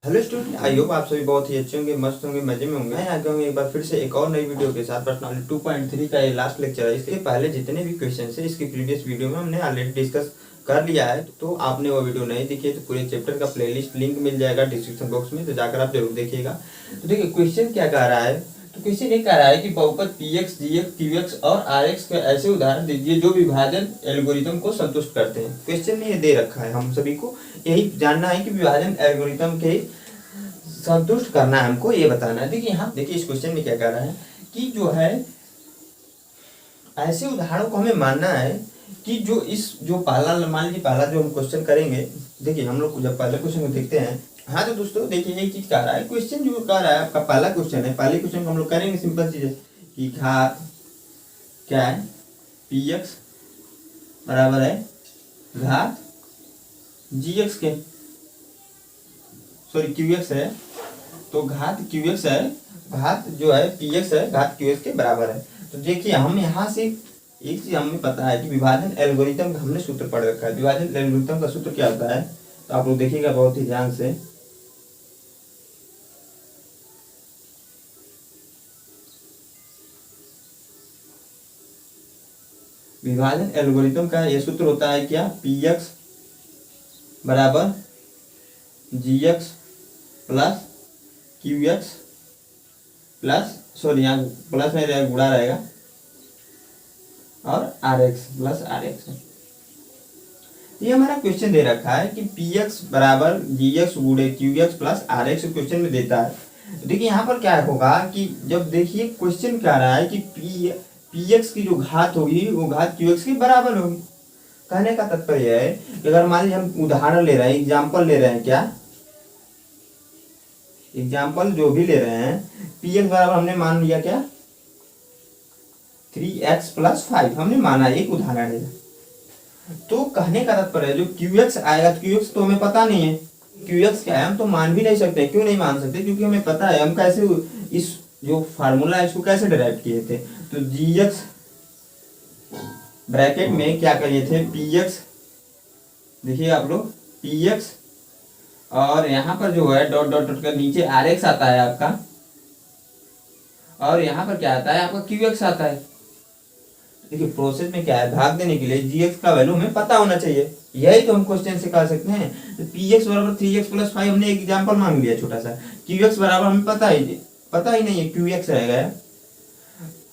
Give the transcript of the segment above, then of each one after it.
Hello student, I hope आप सभी बहुत ही अच्छे होंगे, मस्त होंगे, मजे में होंगे। मैं आ गया हूँ एक बार फिर से एक और नई वीडियो के साथ। पर्सनालिटी 2.3 का ये लास्ट लेक्चर है। इसके पहले जितने भी क्वेश्चन है इसकी प्रीवियस वीडियो में हमने ऑलरेडी डिस्कस कर लिया है। तो आपने वो वीडियो नहीं देखी है तो पूरे चैप्टर का प्लेलिस्ट लिंक मिल जाएगा डिस्क्रिप्शन बॉक्स में, तो जाकर आप जरूर देखिएगा। तो देखिए क्वेश्चन क्या कह रहा है। तो क्वेश्चन ये कह रहा है कि बहुपद px, gx, qx और rx के ऐसे उदाहरण दीजिए जो विभाजन एल्गोरिथम को संतुष्ट करते हैं। क्वेश्चन में ये दे रखा है, हम सभी को यही जानना है कि विभाजन एल्गोरिथम के संतुष्ट करना है, हमको ये बताना है। देखिए यहाँ देखिए इस क्वेश्चन में क्या कह रहा है कि जो है ऐसे उदाहरणों को हमें मानना है कि जो पहला, मान लीजिए पहला जो हम क्वेश्चन करेंगे। देखिए हम लोग जब पहले क्वेश्चन को देखते हैं, हाँ तो दोस्तों देखिए एक चीज कह रहा है। क्वेश्चन जो कह रहा है आपका पहला क्वेश्चन है, पहले क्वेश्चन को हम लोग करेंगे सिंपल चीज है कि घात क्या है, पी एक्स बराबर है घात जी एक्स के, सॉरी क्यू एक्स है, तो घात क्यू एक्स है, घात जो है पी एक्स है घात क्यू एक्स के बराबर है। तो देखिए हम यहाँ से एक चीज हमें पता है कि विभाजन एल्गोरिथम का हमने सूत्र पढ़ रखा है। विभाजन एल्गोरिथम का सूत्र क्या होता है, तो आप लोग देखिएगा बहुत ही ध्यान से। विभाजन एल्गोरिथम का यह सूत्र होता है क्या, पी एक्स बराबर जी X plus Q x plus, sorry यहाँ प्लस नहीं रहेगा, गुणा रहेगा, और R X plus are X. ये हमारा क्वेश्चन दे रखा है कि पी एक्स बराबर जी एक्स गुणे q x plus are x question में देता है। तो देखिए यहाँ पर क्या होगा कि जब देखिए क्वेश्चन क्या रहा है कि पी एक्स की जो घात होगी वो घात क्यू एक्स के बराबर होगी। कहने का तात्पर्य है कि अगर मान लीजिए हम उदाहरण ले रहे हैं, एग्जाम्पल ले रहे हैं, क्या एग्जाम्पल जो भी ले रहे हैं, पी एक्स बराबर हमने मान लिया क्या 3x प्लस 5 हमने माना, एक उदाहरण है। तो कहने का तात्पर्य जो qx आएगा, qx तो हमें पता नहीं है qx क्या है, हम तो मान भी नहीं सकते। क्यों नहीं मान सकते, क्योंकि हमें पता है हम कैसे इस जो फार्मूला है इसको कैसे डिराइव किए थे। तो gx ब्रैकेट में क्या करिए थे px, देखिए आप लोग px, और यहाँ पर जो है डॉट डॉट डॉट का नीचे rx आता है आपका, और यहाँ पर क्या आता है आपका qx आता है। देखिए प्रोसेस में क्या है, भाग देने के लिए जी एक्स का वैल्यू हमें पता होना चाहिए। यही तो हम क्वेश्चन से कह सकते हैं। तो पी एक्स बराबर 3x प्लस 5 हमने एक एग्जाम्पल मांग लिया छोटा सा। क्यू एक्स बराबर हमें पता ही नहीं है, क्यू एक्स रहेगा।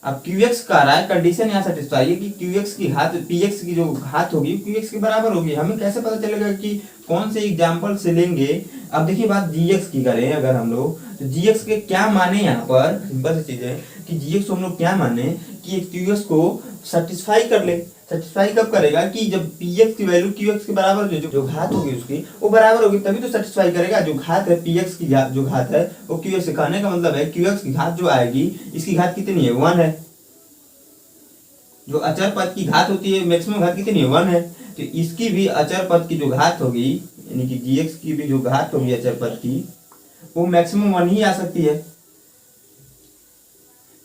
अब क्यू एक्स का रहा है, कंडीशन यहाँ सेटिस्फाई है कि क्यू एक्स की घात पी एक्स की जो घात होगी क्यू एक्स के बराबर होगी। हमें कैसे पता चलेगा कि कौन से एग्जाम्पल से लेंगे। अब देखिए बात जी एक्स की करें अगर हम लोग, तो जी एक्स के क्या माने यहाँ पर, सिंपल सी चीज है कि जी एक्स को हम लोग क्या माने कि क्यू एक्स को सेटिस्फाई कर ले। सेटिस्फाई कब करेगा कि जब पी एक्स की वैल्यू क्यू एक्स के बराबर जो घात होगी उसकी वो बराबर होगी, तभी तो सेटिस्फाई करेगा। जो घात है पी एक्स की जो घात है वो क्यू एक्स, कहने का मतलब है क्यू एक्स की घात जो आएगी इसकी घात कितनी है, 1 है। जो अचर पद की घात होती है मैक्सिमम घात कितनी है, 1 है। तो इसकी भी अचर पद की जो घात होगी, यानी कि जी एक्स की भी जो घात होगी अचर पद की, वो मैक्सिमम 1 ही आ सकती है,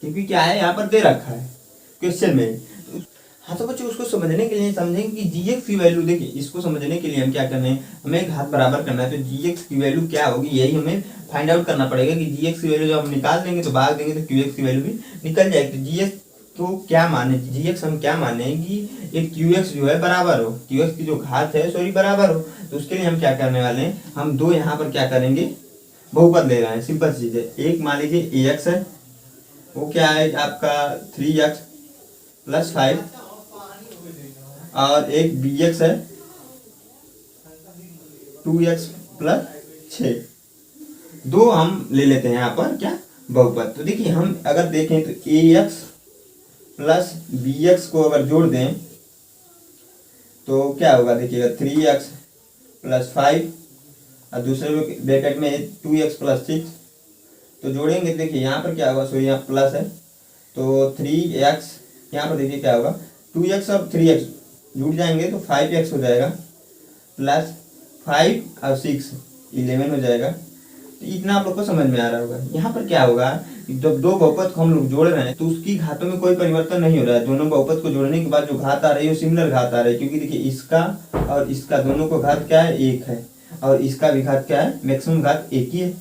क्योंकि क्या है यहाँ पर दे रखा है क्वेश्चन में। हाँ तो बच्चों उसको समझने के लिए समझेंगे कि जी एक्स की वैल्यू, देखिए इसको समझने के लिए हम क्या करना है, हमें घात बराबर करना है। तो जी एक्स की वैल्यू क्या होगी यही हमें फाइंड आउट करना पड़ेगा कि जी एक्स की वैल्यू जब हम निकाल देंगे तो भाग देंगे तो क्यू एक्स की वैल्यू भी निकल जाएगी। तो जी एक्स तो क्या माने, जी एक्स हम क्या माने कि एक क्यू एक्स जो है बराबर हो, क्यू एक्स की जो घात है सॉरी बराबर हो। तो उसके लिए हम क्या करने वाले हैं, हम दो यहाँ पर क्या करेंगे, बहुपद ले रहे हैं। सिंपल चीज है, एक मान लीजिए ए एक्स है, वो क्या है आपका 3x प्लस 5, और एक बी एक्स है 2x प्लस 6। दो हम ले लेते हैं यहाँ पर क्या बहुपद। तो देखिए हम अगर देखें तो ए एक्स प्लस बी एक्स को अगर जोड़ दें तो क्या होगा, देखिएगा 3x प्लस 5 और दूसरे ब्रैकेट में 2x प्लस 6। तो जोड़ेंगे देखिए यहाँ पर क्या होगा, सो यहाँ प्लस है तो 3x, यहाँ पर देखिए क्या होगा 2x और 3x जुड़ जाएंगे तो 5x हो जाएगा, प्लस 5 और 6 11 हो जाएगा। तो इतना आप लोग को समझ में आ रहा होगा। यहाँ पर क्या होगा, जब दो बहुपद को हम लोग जोड़ रहे हैं तो उसकी घातों में कोई परिवर्तन नहीं हो रहा है। दोनों बहुपद को जोड़ने के बाद जो घात आ रही है वो सिमिलर घात आ रही है, क्योंकि देखिए इसका और इसका दोनों को घात क्या है, 1 है। और इसका भी घात क्या है, मैक्सिमम घात एक ही है,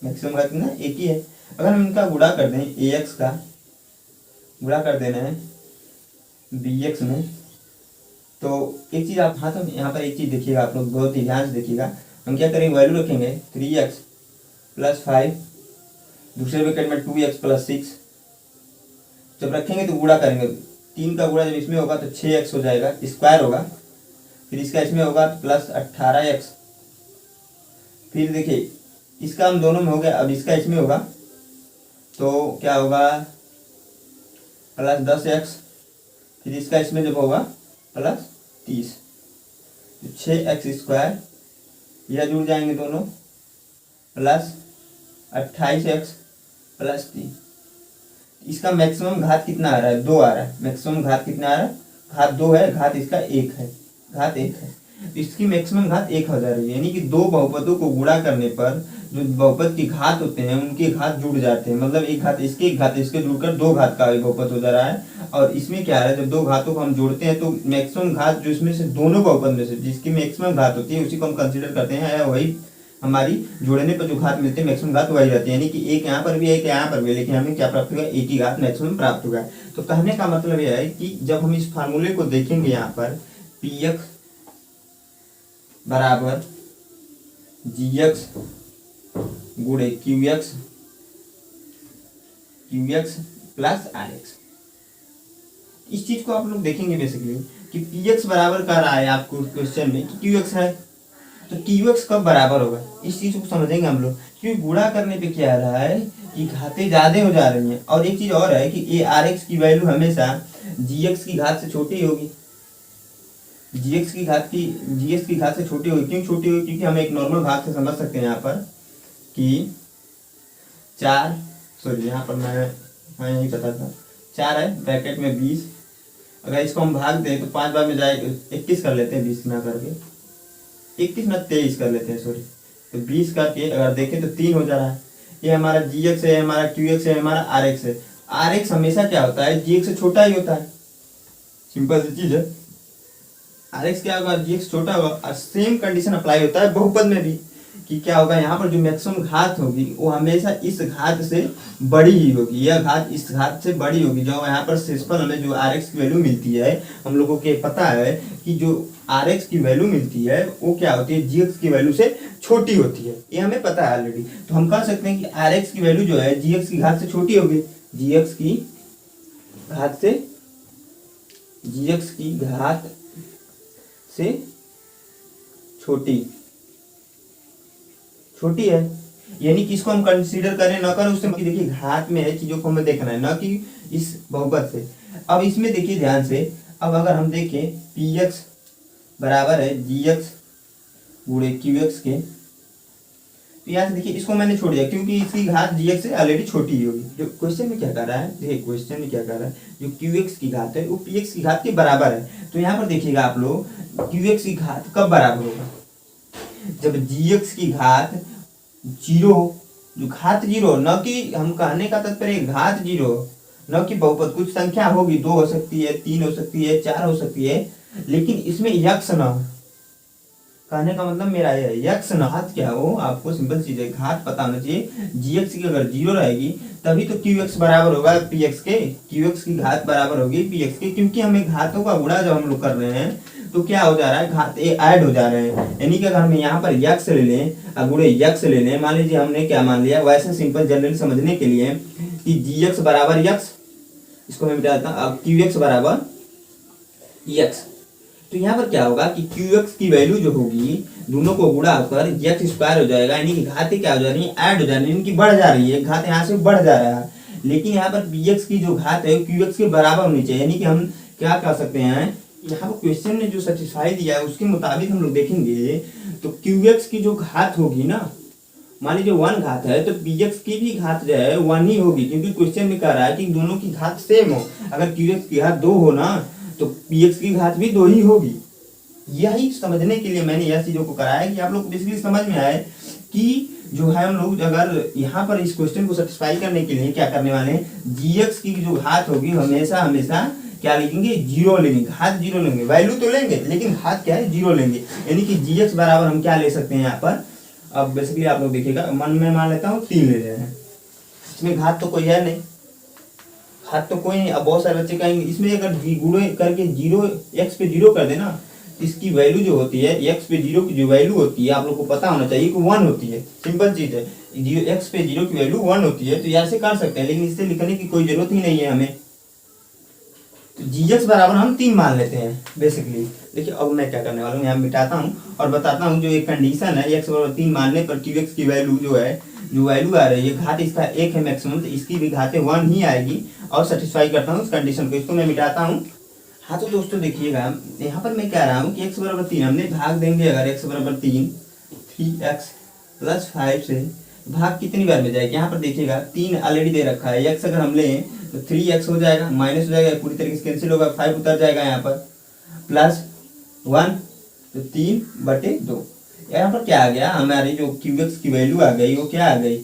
मैक्सिमम घात ना एक ही है। अगर हम इनका गुणा कर दें, ए एक्स का गुणा कर देना है बी एक्स में, तो एक चीज़ आप हाँ, तो यहाँ पर एक चीज़ देखिएगा, आप लोग बहुत ही ध्यान से देखिएगा। हम क्या करेंगे, वैल्यू रखेंगे 3x + 5, दूसरे ब्रैकेट में 2x + 6। जब रखेंगे तो गुणा करेंगे, 3 का गुणा जब इसमें होगा तो 6x हो जाएगा, स्क्वायर होगा, फिर इसका इसमें होगा तो +18x। फिर देखिए इसका हम दोनों में हो गया, अब इसका इसमें होगा तो क्या होगा, +10x, फिर इसका इसमें जब होगा +30, तो 6x², यह जुड़ जाएंगे दोनों, +28x + 3। इसका मैक्सिमम घात कितना आ रहा है, 2 आ रहा है, मैक्सिमम घात कितना आ रहा है, घात 2 है, घात इसका 1 है, घात 1 है, तो इसकी मैक्सिमम घात 1 हो जा रही है। यानी कि दो बहुपदों को गुणा करने पर जो बहुपद की घात होते हैं उनके घात जुड़ जाते हैं, मतलब एक घात इसके एक घात इसके जुड़कर 2 घात का बहुपद हो जा रहा है। और इसमें क्या है, जब 2 घातों को हम जोड़ते हैं तो मैक्सिमम घात जो इसमें से दोनों बहुपद में से जिसकी मैक्सिमम घात होती है उसी को हम कंसिडर करते हैं, वही हमारी जोड़ने पर जो घात मिलते हैं मैक्सिमम घात वही रहती है। यानी कि एक यहाँ पर भी है, एक यहाँ पर भी है, लेकिन हमें क्या प्राप्त होगा, एक ही घात मैक्सिमम प्राप्त होगा। तो कहने का मतलब यह है कि जब हम इस फार्मूले को देखेंगे यहाँ पर px बराबर gx गुणे qx प्लस rx, इस चीज को आप लोग देखेंगे बेसिकली कि px बराबर कर रहा है आपको क्वेश्चन में कि qx है, तो qx कब बराबर होगा, इस चीज को समझेंगे हम लोग। क्योंकि गुणा करने पे क्या आ रहा है कि घातें ज्यादा हो जा रही हैं, और एक चीज और है कि ए आर एक्स की वैल्यू हमेशा gx की घात से छोटी होगी, gx की घात से छोटी होगी। क्यों छोटी होगी, क्योंकि हम एक नॉर्मल भाग से समझ सकते हैं यहाँ पर कि 4, सॉरी यहाँ पर मैं नहीं पता था, 4 है ब्रैकेट में 20, अगर इसको हम भाग दें तो 5 बार में जाएगा 21 कर लेते हैं, 20 ना करके 21 ना 23 कर लेते हैं, सॉरी, तो 20 करके अगर देखें तो 3 हो जा रहा है। ये हमारा gx है, हमारा qx है, हमारा rx है। rx हमेशा क्या होता है, gx से छोटा ही होता है, सिंपल सी चीज है। rx क्या होगा, gx छोटा होगा, और सेम कंडीशन अप्लाई होता है बहुपद में भी कि क्या होगा, यहाँ पर जो मैक्सिमम घात होगी वो हमेशा इस घात से बड़ी ही होगी, यह घात इस घात से बड़ी होगी। जो यहाँ पर शेषफल हमें जो rx की वैल्यू मिलती है, हम लोगों को पता है कि जो rx की वैल्यू मिलती है वो क्या होती है, gx की वैल्यू से छोटी होती है, ये हमें पता है ऑलरेडी। तो हम कह सकते हैं कि rx की वैल्यू जो है gx की घात से छोटी होगी, gx की घात से छोटी है। यानी कि इसको हम कंसीडर करें न करें उससे, देखिए घात में है, चीजों को हमें देखना है, न कि इस बहुपद से। अब इसमें देखिए ध्यान से, अब अगर हम देखें px बराबर है gx गुणे qx के, तो यहाँ से देखिए इसको मैंने छोड़ दिया क्योंकि इसकी घात gx से ऑलरेडी छोटी ही होगी। जो क्वेश्चन में क्या कर रहा है, देखिए क्वेश्चन में क्या कर रहा है, जो qx की घात है वो px की घात के बराबर है। तो यहाँ पर देखिएगा आप लोग, qx की घात कब बराबर होगा, जब gx की घात 0, जो घात 0, न कि हम कहने का तात्पर्य घात 0, न कि बहुपद कुछ संख्या होगी, 2 हो सकती है, 3 हो सकती है, 4 हो सकती है, लेकिन इसमें यक्ष न हो। कहने का मतलब मेरा यह है, यक्ष न घात क्या हो, आपको सिंपल चीज है, घात पता होना चाहिए। gx की अगर 0 रहेगी तभी तो qx बराबर होगा px के, qx की घात बराबर होगी px के, क्योंकि हमें घातों का गुणा जब हम लोग कर रहे हैं तो क्या हो जा रहा है, घात ऐड हो जा रहे हैं। यानी कि अगर हम यहाँ पर यक्ष ले लें और गुणे यक्ष ले लें, मान लीजिए हमने क्या मान लिया, वैसे सिंपल जनरली समझने के लिए कि gx बराबर यक्ष, इसको मैं मिटा देता हूँ, अब qx बराबर यक्ष, तो यहाँ पर क्या होगा कि qx की वैल्यू जो होगी दोनों को गुणा होकर x² हो जाएगा, यानी कि घातें क्या हो जा रही है, ऐड हो जा रही है, इनकी बढ़ जा रही है, घात यहाँ से बढ़ जा रहा है। लेकिन यहाँ पर px की जो घात है qx के बराबर होनी चाहिए। यानी कि हम क्या कर सकते हैं, यहाँ पर क्वेश्चन ने जो सेटिस्फाई दिया है उसके मुताबिक हम लोग देखेंगे तो qx की जो घात होगी ना, मान लीजिए 1 घात है तो px की भी घात जो है 1 ही होगी, क्योंकि क्वेश्चन में कह रहा है कि दोनों की घात सेम हो। अगर qx की घात 2 हो ना तो px की घात भी 2 ही होगी। यही समझने के लिए मैंने यह चीजों को कराया कि आप लोग को बेसिकली समझ में आए कि जो है हम लोग अगर यहाँ पर इस क्वेश्चन को सेटिस्फाई करने के लिए क्या करने वाले हैं, gx की जो घात होगी हमेशा क्या लिखेंगे, जीरो लेंगे, घात जीरो लेंगे, वैल्यू तो लेंगे लेकिन घात क्या है, जीरो लेंगे। यानी कि जीएक्स बराबर हम क्या ले सकते हैं यहाँ पर, अब बेसिकली आप लोग देखिएगा, मन में मान लेता हूँ 3 ले रहे हैं, इसमें घात तो कोई है नहीं, घात तो कोई नहीं। अब बहुत सारे बच्चे कहेंगे इसमें अगर गुणा करके जीरो एक्स पे जीरो कर देना, इसकी वैल्यू जो होती है एक्स पे जीरो की जो वैल्यू होती है आप लोग को पता होना चाहिए कि 1 होती है, सिंपल चीज है, जीरो एक्स पे जीरो की वैल्यू 1 होती है, तो ऐसे कर सकते हैं, लेकिन इससे लिखने की कोई जरूरत ही नहीं है हमें। तो जीएक्स बराबर हम 3 मान लेते हैं बेसिकली। देखिए अब मैं क्या करने वाला हूँ, यहाँ मिटाता हूँ और बताता हूँ जो एक कंडीशन है एक्स बराबर 3 मानने पर क्यू एक्स की वैल्यू जो है, जो वैल्यू आ रही है, घात इसका 1 है मैक्सिमम, तो इसकी भी घातें 1 ही आएगी और सेटिस्फाई करता हूँ उस कंडीशन को, इसको मैं मिटाता हूँ। हाँ तो दोस्तों देखिएगा यहाँ पर मैं कह रहा हूँ कि एक्स बराबर 3 हमने भाग देंगे, अगर एक्स बराबर 3x प्लस 5 से भाग कितनी बार में जाएगी, यहाँ पर देखिएगा 3 ऑलरेडी दे रखा है, x अगर हम लें तो 3x हो जाएगा, माइनस हो जाएगा, पूरी तरीके से कैंसिल होगा, 5 उतर जाएगा यहाँ पर, प्लस 1 तो 3/2। यहाँ पर क्या आ गया, हमारी जो क्यूएक्स की वैल्यू आ गई वो क्या आ गई,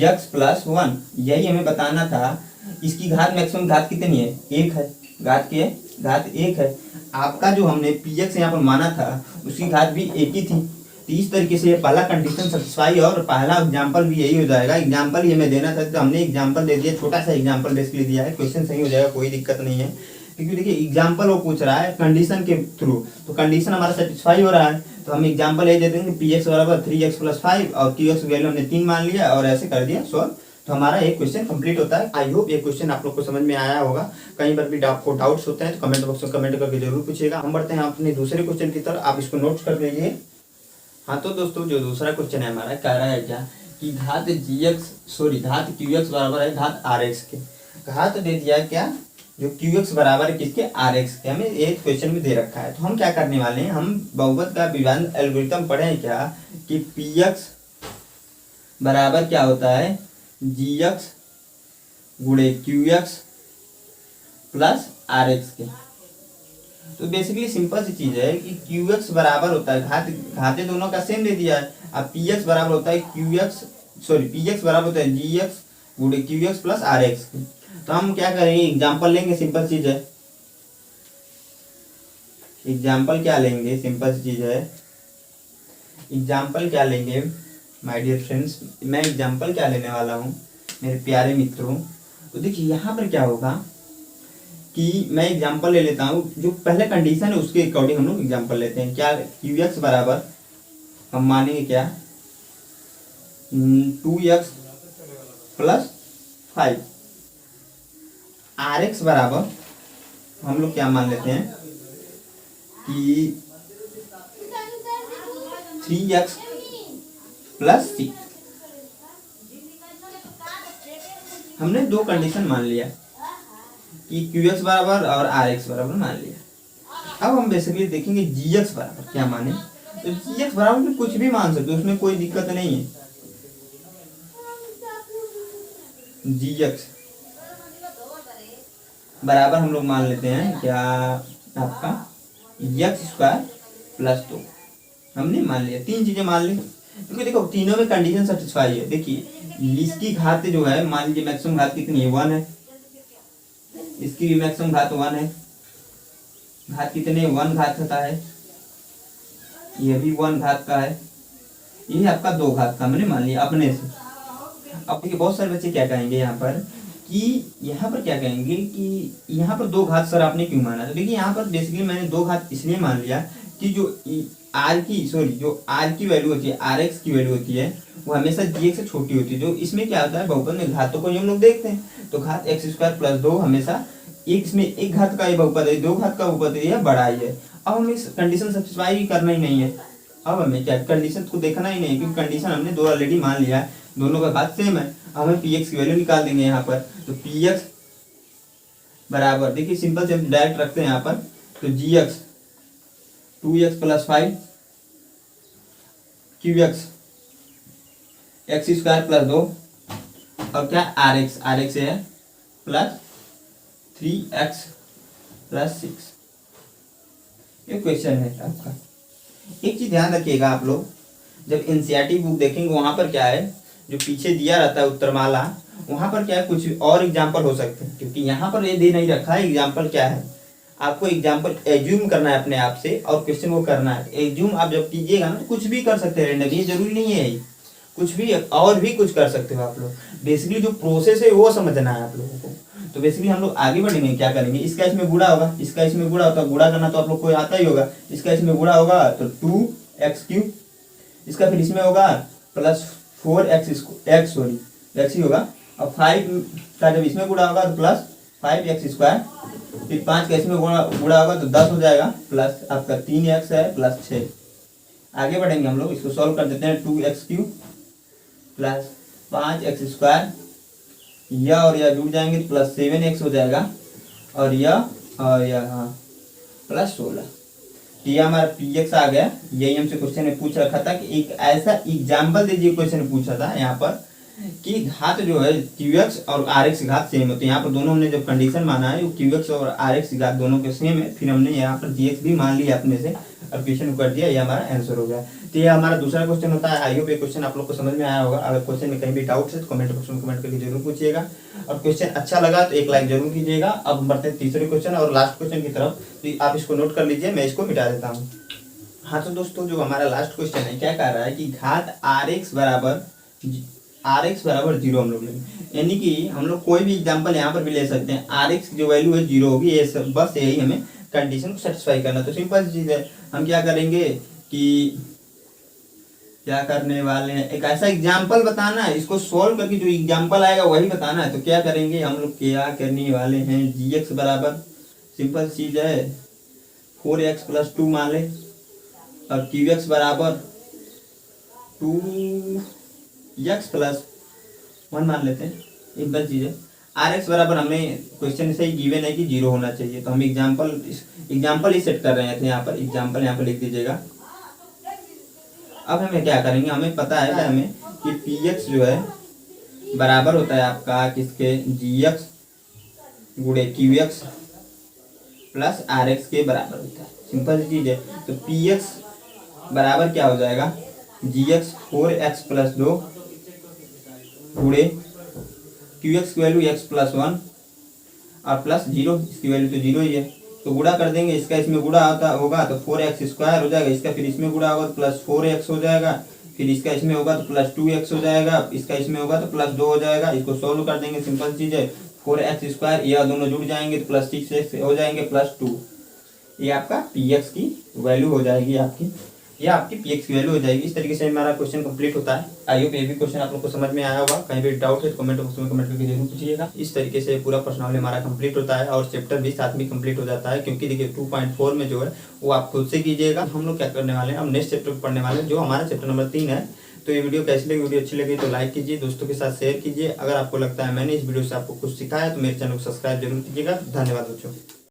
x प्लस 1, यही हमें बताना था। इसकी घात मैक्सिमम घात कितनी है, 1 है, घात 1 है। आपका जो हमने px यहाँ पर माना था उसकी घात भी 1 ही थी, तो इस तरीके से पहला कंडीशन सेटिस्फाई और पहला एग्जांपल भी यही हो जाएगा। एग्जांपल ये मैं देना था तो हमने एग्जांपल दे दिया, छोटा सा एग्जांपल बेसिकली दिया है, क्वेश्चन सही हो जाएगा, कोई दिक्कत नहीं है, क्योंकि देखिए एग्जांपल वो पूछ रहा है कंडीशन के थ्रू, तो कंडीशन हमारा सेटिस्फाई हो रहा है, तो हम एग्जांपल ये दे देंगे px बराबर 3x प्लस 5 और qx वैल्यू हमने 3 मान लिया और ऐसे कर दिया सॉल्व, तो हमारा एक क्वेश्चन कंप्लीट होता है। आई होप ये क्वेश्चन आप लोग को समझ में आया होगा। कहीं पर भी आपको डाउट्स होते हैं तो कमेंट बॉक्स में कमेंट करके जरूर पूछिएगा। हम बढ़ते हैं अपने दूसरे क्वेश्चन की तरफ, आप इसको नोट कर लीजिए। हाँ तो दोस्तों जो दूसरा क्वेश्चन है हमारा, कह रहा है क्या कि घात qx बराबर है घात rx के, घात दे दिया क्या, जो qx बराबर है किसके, rx के, हमें ये क्वेश्चन में दे रखा है। तो हम क्या करने वाले हैं, हम बहुपद का विभाजन एल्गोरिथम पढ़े हैं क्या कि px बराबर क्या होता है, gx गुणे qx प्लस rx के। तो बेसिकली सिंपल सी चीज है कि qx बराबर होता है घाते दोनों का सेम दे दिया है, अब px बराबर होता है px बराबर होता है gx गुणे qx प्लस rx के। तो हम क्या करेंगे, एग्जांपल लेंगे, सिंपल चीज है, एग्जांपल क्या लेंगे, सिंपल सी चीज है, एग्जांपल क्या लेंगे माय डियर फ्रेंड्स, मैं एग्जांपल क्या लेने वाला हूँ मेरे प्यारे मित्रों। तो देखिए यहाँ पर क्या होगा कि मैं एग्जांपल ले लेता हूँ, जो पहले कंडीशन है उसके अकॉर्डिंग हम लोग एग्जांपल लेते हैं। क्या, qx बराबर हम मानेंगे क्या, 2x प्लस 5, rx बराबर हम लोग क्या मान लेते हैं कि 3x प्लस 6। हमने दो कंडीशन मान लिया कि qx बराबर और rx बराबर मान लिया। अब हम बेसिकली देखेंगे gx बराबर क्या माने, तो gx बराबर में कुछ भी मान सकते हो, उसमें कोई दिक्कत नहीं है। gx बराबर हम लोग मान लेते हैं क्या, आपका x² प्लस 2 हमने मान लिया, 3 चीजें मान ली, क्योंकि देखो तीनों में कंडीशन सेटिस्फाई है। देखिए इसकी घात जो है, मान लीजिए मैक्सिमम घात कितनी है, 1 है, इसकी भी मैक्सिमम घात 1 है, घात कितने 1 घात होता है, ये भी 1 घात का है, ये आपका 2 घात का मैंने मान लिया अपने से। अब देखिए बहुत सारे बच्चे क्या कहेंगे यहाँ पर क्या कहेंगे कि यहाँ पर 2 घात सर आपने क्यों माना, तो देखिए यहाँ पर बेसिकली मैंने 2 घात इसलिए मान लिया कि जो r की वैल्यू होती है, rx की वैल्यू होती है, वो हमेशा gx से छोटी होती है। जो इसमें क्या होता है बहुपद में घातों को हम लोग देखते हैं, तो घात x² प्लस 2 हमेशा इसमें एक घात का ये बहुपद है, 2 घात का बहुपद है, बड़ा ही है। अब हमें इस कंडीशन सेटिस्फाई भी करना ही नहीं है, अब हमें क्या कंडीशन को देखना ही नहीं है, क्योंकि कंडीशन हमने 2 ऑलरेडी मान लिया है, दोनों का घात सेम है। हमें px की वैल्यू निकाल देंगे यहाँ पर, तो px बराबर देखिए सिंपल से डायरेक्ट रखते हैं यहाँ पर, तो gx 2x plus 5 qx x² plus 2 और क्या rx है प्लस 3x प्लस 6। ये क्वेश्चन है आपका। एक चीज ध्यान रखिएगा आप लोग, जब एनसीईआरटी बुक देखेंगे वहां पर क्या है, जो पीछे दिया रहता है उत्तरमाला, वहां पर क्या है कुछ और एग्जाम्पल हो सकते हैं, क्योंकि यहाँ पर ये दे नहीं रखा है एग्जाम्पल क्या है, आपको एग्जाम्पल एज्यूम करना है अपने आप से और क्वेश्चन को करना है। एज्यूम आप जब कीजिएगा ना तो कुछ भी कर सकते हैं रैंडम, ये जरूरी नहीं है कुछ भी, और भी कुछ कर सकते हो आप लोग। बेसिकली जो प्रोसेस है वो समझना है आप लोगों को। तो बेसिकली हम लोग आगे बढ़ेंगे, क्या करेंगे, इसका इसमें गुणा होगा, इसका इसमें गुणा होता है, गुणा करना तो आप लोग को आता ही होगा। इसका इसमें गुणा होगा तो 2x3, इसका फिर इसमें होगा प्लस 4x ही होगा। अब 5 का जब इसमें गुणा होगा तो प्लस 5x², फिर 5 का इसमें गुणा होगा तो 10 हो जाएगा, प्लस आपका 3x है प्लस 6। आगे बढ़ेंगे हम लोग, इसको सॉल्व कर देते हैं। 2x³ प्लस 5x², यह और यह जुड़ जाएंगे तो प्लस 7x हो जाएगा, और यह हाँ प्लस 16। ये हमारा px आ गया। यही हमसे क्वेश्चन में पूछ रखा था कि एक ऐसा एग्जाम्पल दीजिए, क्वेश्चन पूछा था यहाँ पर कि घात जो है qx और rx की घात सेम होती है। यहाँ पर दोनों हमने जब कंडीशन माना है वो qx और rx की घात दोनों के सेम है, फिर हमने यहाँ पर gx भी मान लिया अपने से और क्वेश्चन कर दिया, ये हमारा आंसर हो गया। तो ये हमारा दूसरा क्वेश्चन होता है। आई होप ये क्वेश्चन आप लोग को समझ में आया होगा। अगर क्वेश्चन में कहीं भी डाउट है तो कमेंट बॉक्स में कमेंट करके जरूर पूछिएगा, और क्वेश्चन अच्छा लगा तो एक लाइक जरूर कीजिएगा। अब हम बढ़ते हैं तीसरे क्वेश्चन और लास्ट क्वेश्चन की तरफ, तो आप इसको नोट कर लीजिए, मैं इसको मिटा देता हूँ। हाँ तो दोस्तों जो हमारा लास्ट क्वेश्चन है क्या कह रहा है कि घात rx बराबर 0 हम लोग लेंगे, यानी कि हम लोग कोई भी एग्जांपल यहाँ पर भी ले सकते हैं। rx की जो वैल्यू है 0 होगी, ये सब बस यही हमें कंडीशन को सेटिस्फाई करना। तो सिंपल चीज है, हम क्या करेंगे कि क्या करने वाले हैं, एक ऐसा एग्जाम्पल बताना है, इसको सोल्व करके जो एग्जाम्पल आएगा वही बताना है। तो क्या करेंगे हम लोग, क्या करने वाले हैं, gx बराबर सिंपल चीज है 4x प्लस 2 मान ले, और qx बराबर 2x प्लस 1 मान लेते हैं। एक बस चीज है rx बराबर हमें क्वेश्चन से ही गिवन है कि 0 होना चाहिए, तो हम एग्जाम्पल ही सेट कर रहे थे। यहाँ पर एग्जाम्पल यहाँ पर लिख दीजिएगा। अब हमें क्या करेंगे, हमें पता है हमें कि px जो है बराबर होता है आपका किसके, gx गुणे qx प्लस rx के बराबर होता है। सिंपल सी चीज है। तो px बराबर क्या हो जाएगा, gx 4x प्लस 2 गुणे qx की वैल्यू x प्लस 1 और प्लस 0, इसकी वैल्यू तो 0 ही है। तो गुणा कर देंगे, इसका इसमें गुणा होगा तो 4x² हो जाएगा, इसका फिर इसमें गुणा होगा तो प्लस 4x हो जाएगा, फिर इसका इसमें होगा तो प्लस 2x हो जाएगा, इसका इसमें होगा तो प्लस 2 हो जाएगा। इसको सोल्व कर देंगे, सिंपल चीज है 4x², यह दोनों जुड़ जाएंगे तो प्लस 6x हो जाएंगे प्लस 2। ये आपका px की वैल्यू हो जाएगी, ये आपकी px की वैल्यू हो जाएगी। इस तरीके से हमारा क्वेश्चन कंप्लीट होता है। आई होप ये भी क्वेश्चन आप लोग को समझ में आया होगा। कहीं भी डाउट है तो कमेंट बॉक्स में कमेंट करके जरूर पूछिएगा। इस तरीके से पूरा प्रश्नावली हमारा कंप्लीट होता है और चैप्टर भी साथ में कंप्लीट हो जाता है, क्योंकि देखिए 2.4 में जो है वो आप खुद से कीजिएगा। हम लोग क्या करने वाले हैं, हम नेक्स्ट चैप्टर पढ़ने वाले हैं जो हमारा चैप्टर नंबर 3 है। तो ये वीडियो कैसी लगी, वीडियो अच्छी लगी तो लाइक कीजिए, दोस्तों के साथ शेयर कीजिए। अगर आपको लगता है मैंने इस वीडियो से आपको कुछ सिखाया तो मेरे चैनल को सब्सक्राइब जरूर कीजिएगा। धन्यवाद दोस्तों।